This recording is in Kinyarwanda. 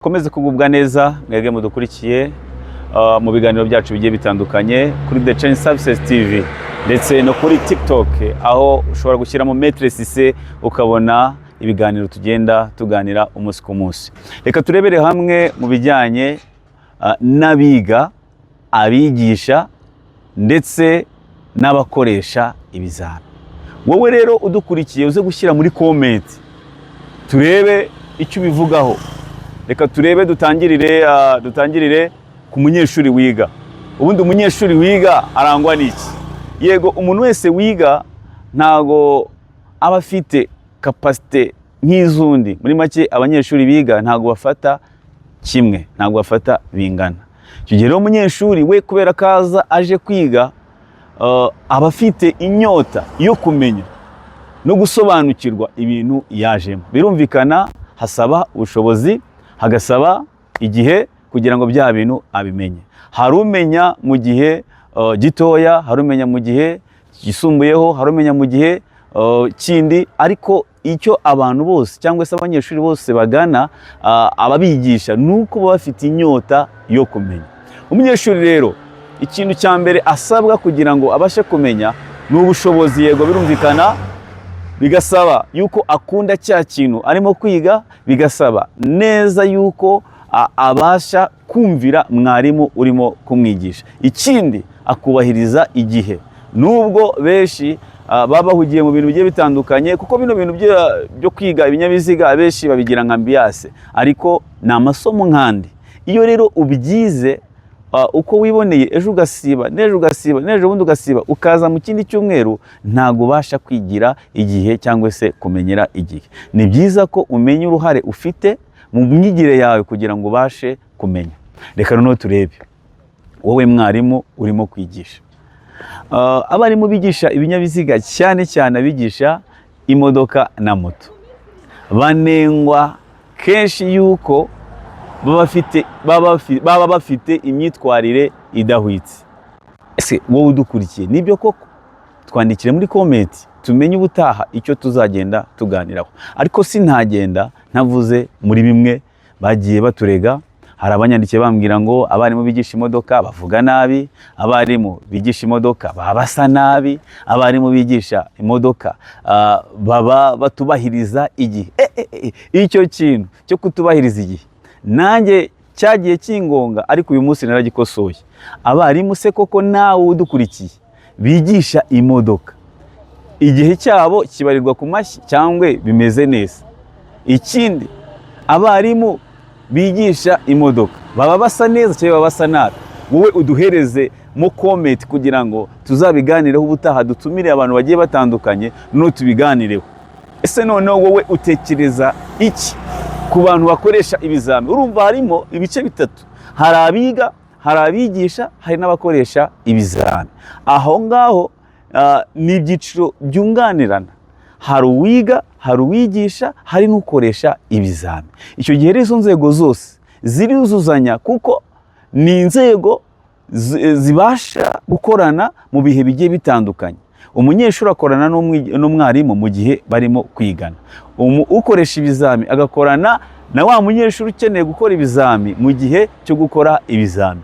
Komeze kugubwa neza mwebwe mudukurikiye mu biganiro byacu bigiye bitandukanye kuri The Change Services TV ndetse no kuri TikTok, aho ushobora gushyiramo Maître Cissé ukabona ibiganiro tugenda tuganira umunsi ku munsi. Reka turebere hamwe mu bijyanye n'abiga, abigisha ndetse n'abakoresha ibizami. Wowe rero udukurikiye uze gushyira muri comment turebe icyo ubivugaho. Reka turebe dutangirire ku munyeshuri wiga. Ubundi umunyeshuri wiga arangwa n'iki? Yego, umuntu wese wiga ntago aba afite capacité nk'izundi. Muri make abanyeshuri biga ntago bafata kimwe, ntago bafata bingana. Icyo gihe rero umunyeshuri we kubera kaza aje kwiga aba afite inyota yo kumenya no gusobanukirwa ibintu yajemo. Birumvikana hasaba ubushobozi, hagasaba igihe kugira ngo bya bintu abimenye. Hari umenya mu gihe gitoya, hari umenya mu gihe gisumbuyeho, hari umenya mu gihe kindi, ariko icyo abantu bose cyangwa se abanyeshuri bose bagana ababigisha nuko baba bafite inyota yo kumenya. Umunyeshuri rero ikintu cya mbere asabwa kugira ngo abashe kumenya ni ubushobozi. Yego, birumvikana, bigasaba yuko akunda cya kintu arimo kwiga, bigasaba neza yuko abasha kumvira mwarimu urimo kumwigisha. Ikindi, akubahiriza igihe. Nubwo benshi baba bahugiye mu bintu bigiye bitandukanye, kuko bino bintu byo kwiga ibinyabiziga abenshi babigira nka ambiance, ariko ni amasomo nkandi. Iyo rero ubyize uko wiboneye, ejo ugasiba, n'ejo ugasiba, n'ejo bundi ugasiba, ukaza mu kindi cyumweru, ntago ubasha kwigira igihe cyangwa se kumenyera igihe. Ni byiza ko umenya uruhare ufite mu myigire yawe kugira ngo ubashe kumenya. Reka noneho turebe wowe mwarimu urimo kwigisha. Abarimu bigisha ibinyabiziga, cyane cyane abigisha imodoka na moto, banengwa kenshi yuko baba bafite imyitwarire idahwitse. Ese wowe udukurikiye nibyo koko? Twandikire muri comment tumenye ubutaha icyo tuzagenda tuganiraho. Ariko sinagenda ntavuze muri bimwe bagiye baturega. Hari abanyandikiye bambwira ngo abarimu bigisha imodoka bavuga nabi, abarimu bigisha imodoka baba basa nabi, abarimu bigisha imodoka baba batubahiriza igihe. Icyo kintu cyo kutubahiriza igihe nanjye cyagiye kingonga, ariko uyu munsi naragikosoye. Abarimu se koko nawe udukurikiye bigisha imodoka, igihe cyabo kibarirwa ku mashyi cyangwa bimeze neza? Ikindi, abarimu bigisha imodoka baba basa neza cyangwa baba basa nabi? Wowe uduhereze mu comment kugira ngo tuzabiganireho ubutaha, dutumire abantu bagiye batandukanye no tubiganireho. Ese noneho wowe utekereza iki ku bantu bakoresha ibizami? Urumva harimo ibice bitatu: hari abiga, hari abigisha, hari n'abakoresha ibizami. Aho ngaho ni ibyiciro byunganirana. Hari uwiga, hari uwigisha, hari n'ukoresha ibizami. Icyo gihe rero izo nzego zose ziruzuzanya, kuko ni inzego zibasha gukorana mu bihe bigiye bitandukanye. Umunyeshuri akorana n'umwarimu mu gihe barimo kwigana. Ukoresha ibizami agakorana na wa munyeshuri ukeneye gukora ibizami mu gihe cyo gukora ibizami.